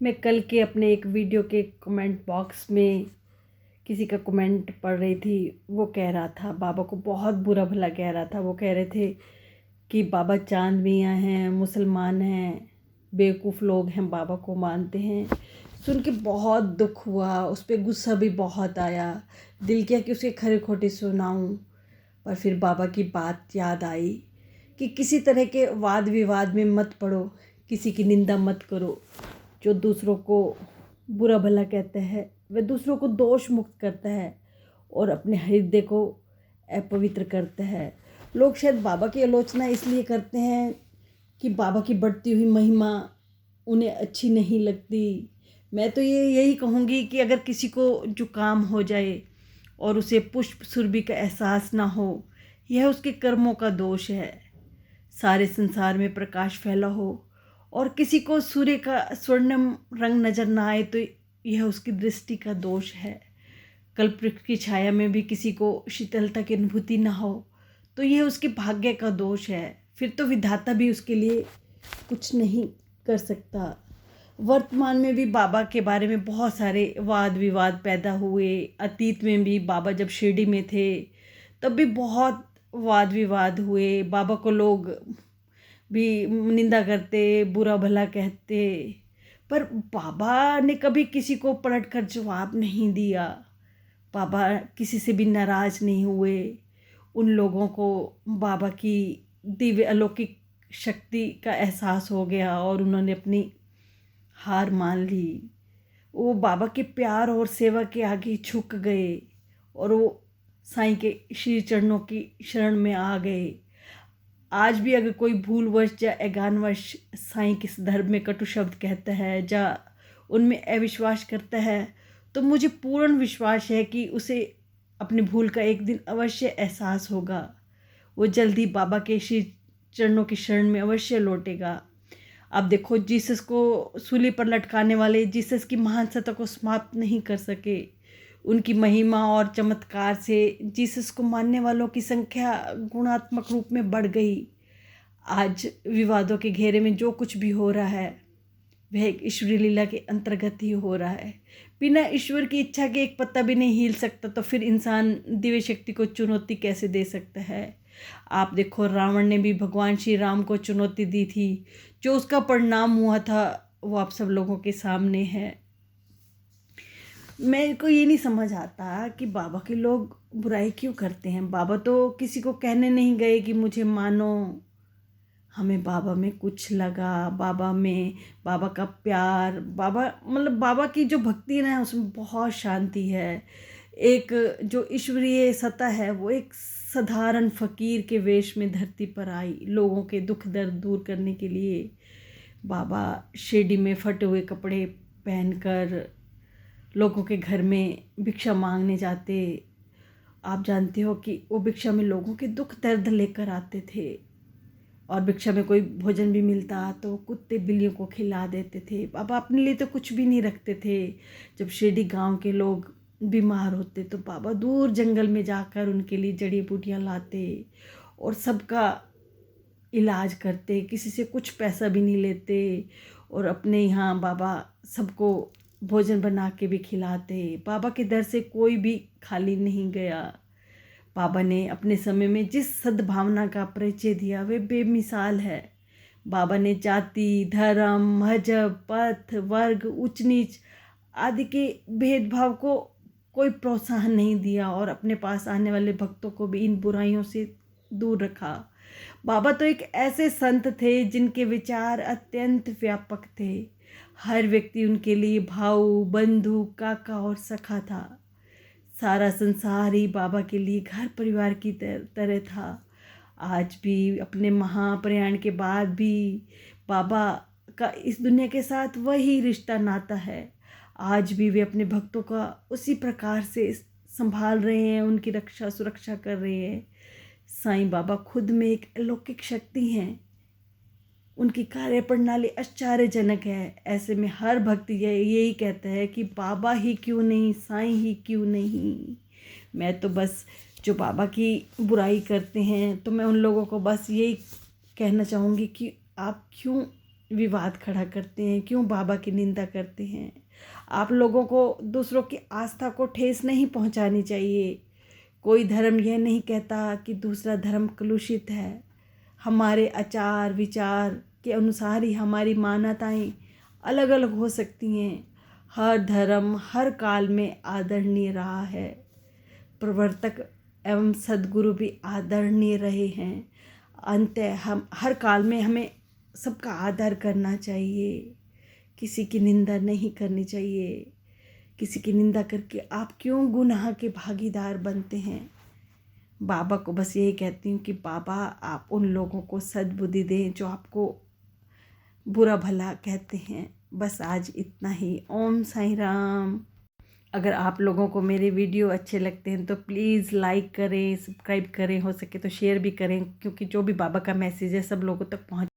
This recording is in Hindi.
मैं कल के अपने एक वीडियो के कमेंट बॉक्स में किसी का कमेंट पढ़ रही थी। वो कह रहा था, बाबा को बहुत बुरा भला कह रहा था। वो कह रहे थे कि बाबा चांद मियाँ हैं, मुसलमान हैं, बेवकूफ़ लोग हैं, बाबा को मानते हैं। सुन के बहुत दुख हुआ, उस पर गुस्सा भी बहुत आया। दिल किया कि उसे खरे खोटे सुनाऊं, पर फिर बाबा की बात याद आई कि किसी तरह के वाद विवाद में मत पड़ो, किसी की निंदा मत करो। जो दूसरों को बुरा भला कहता है वह दूसरों को दोष मुक्त करता है और अपने हृदय को अपवित्र करता है। लोग शायद बाबा की आलोचना इसलिए करते हैं कि बाबा की बढ़ती हुई महिमा उन्हें अच्छी नहीं लगती। मैं तो यही कहूँगी कि अगर किसी को जुकाम हो जाए और उसे पुष्प सुरभि का एहसास ना हो, यह उसके कर्मों का दोष है। सारे संसार में प्रकाश फैला हो और किसी को सूर्य का स्वर्णिम रंग नजर ना आए तो यह उसकी दृष्टि का दोष है। कल्पवृक्ष की छाया में भी किसी को शीतलता की अनुभूति ना हो तो यह उसके भाग्य का दोष है। फिर तो विधाता भी उसके लिए कुछ नहीं कर सकता। वर्तमान में भी बाबा के बारे में बहुत सारे वाद विवाद पैदा हुए। अतीत में भी बाबा जब शिरडी में थे तब भी बहुत वाद विवाद हुए। बाबा को लोग भी निंदा करते, बुरा भला कहते, पर बाबा ने कभी किसी को पलट कर जवाब नहीं दिया। बाबा किसी से भी नाराज़ नहीं हुए। उन लोगों को बाबा की दिव्य अलौकिक शक्ति का एहसास हो गया और उन्होंने अपनी हार मान ली। वो बाबा के प्यार और सेवा के आगे झुक गए और वो साईं के श्री चरणों की शरण में आ गए। आज भी अगर कोई भूलवश या अज्ञानवश साईं किस धर्म में कटु शब्द कहता है या उनमें अविश्वास करता है तो मुझे पूर्ण विश्वास है कि उसे अपनी भूल का एक दिन अवश्य एहसास होगा। वो जल्दी बाबा के श्री चरणों की शरण में अवश्य लौटेगा। अब देखो, जीसस को सूली पर लटकाने वाले जीसस की महान सत्ता को समाप्त नहीं कर सके। उनकी महिमा और चमत्कार से जीसस को मानने वालों की संख्या गुणात्मक रूप में बढ़ गई। आज विवादों के घेरे में जो कुछ भी हो रहा है वह एक ईश्वरीय लीला के अंतर्गत ही हो रहा है। बिना ईश्वर की इच्छा के एक पत्ता भी नहीं हिल सकता, तो फिर इंसान दिव्य शक्ति को चुनौती कैसे दे सकता है। आप देखो, रावण ने भी भगवान श्री राम को चुनौती दी थी। जो उसका परिणाम हुआ था वो आप सब लोगों के सामने है। मेरे को ये नहीं समझ आता कि बाबा के लोग बुराई क्यों करते हैं। बाबा तो किसी को कहने नहीं गए कि मुझे मानो। हमें बाबा में कुछ लगा, बाबा में बाबा का प्यार, बाबा मतलब बाबा की जो भक्ति है ना उसमें बहुत शांति है। एक जो ईश्वरीय सत्ता है वो एक साधारण फकीर के वेश में धरती पर आई लोगों के दुख दर्द दूर करने के लिए। बाबा शिरडी में फटे हुए कपड़े पहनकर लोगों के घर में भिक्षा मांगने जाते। आप जानते हो कि वो भिक्षा में लोगों के दुख दर्द लेकर आते थे और भिक्षा में कोई भोजन भी मिलता तो कुत्ते बिल्लियों को खिला देते थे। बाबा अपने लिए तो कुछ भी नहीं रखते थे। जब शिरडी गांव के लोग बीमार होते तो बाबा दूर जंगल में जाकर उनके लिए जड़ी बूटियां लाते और सबका इलाज करते। किसी से कुछ पैसा भी नहीं लेते और अपने यहाँ बाबा सबको भोजन बना के भी खिलाते। बाबा के दर से कोई भी खाली नहीं गया। बाबा ने अपने समय में जिस सद्भावना का परिचय दिया वे बेमिसाल है। बाबा ने जाति, धर्म, मजहब, पथ, वर्ग, ऊंच नीच आदि के भेदभाव को कोई प्रोत्साहन नहीं दिया और अपने पास आने वाले भक्तों को भी इन बुराइयों से दूर रखा। बाबा तो एक ऐसे संत थे जिनके विचार अत्यंत व्यापक थे। हर व्यक्ति उनके लिए भाऊ, बंधु, काका और सखा था। सारा संसार ही बाबा के लिए घर परिवार की तरह था। आज भी अपने महाप्रयाण के बाद भी बाबा का इस दुनिया के साथ वही रिश्ता नाता है। आज भी वे अपने भक्तों का उसी प्रकार से संभाल रहे हैं, उनकी रक्षा सुरक्षा कर रहे हैं। साईं बाबा खुद में एक अलौकिक शक्ति हैं। उनकी कार्य प्रणाली आश्चर्यजनक है। ऐसे में हर भक्त यही कहता है कि बाबा ही क्यों नहीं, साईं ही क्यों नहीं। मैं तो बस जो बाबा की बुराई करते हैं तो मैं उन लोगों को बस यही कहना चाहूँगी कि आप क्यों विवाद खड़ा करते हैं, क्यों बाबा की निंदा करते हैं। आप लोगों को दूसरों की आस्था को ठेस नहीं पहुंचानी चाहिए। कोई धर्म यह नहीं कहता कि दूसरा धर्म कलुषित है। हमारे आचार विचार के अनुसार ही हमारी मान्यताएं अलग अलग हो सकती हैं। हर धर्म हर काल में आदरणीय रहा है। प्रवर्तक एवं सद्गुरु भी आदरणीय रहे हैं। अंत हम हर काल में हमें सबका आदर करना चाहिए, किसी की निंदा नहीं करनी चाहिए। किसी की निंदा करके आप क्यों गुनाह के भागीदार बनते हैं। बाबा को बस यही कहती हूँ कि बाबा आप उन लोगों को सद्बुद्धि दें जो आपको बुरा भला कहते हैं। बस आज इतना ही। ओम साईं राम। अगर आप लोगों को मेरे वीडियो अच्छे लगते हैं तो प्लीज़ लाइक करें, सब्सक्राइब करें, हो सके तो शेयर भी करें, क्योंकि जो भी बाबा का मैसेज है सब लोगों तक पहुँच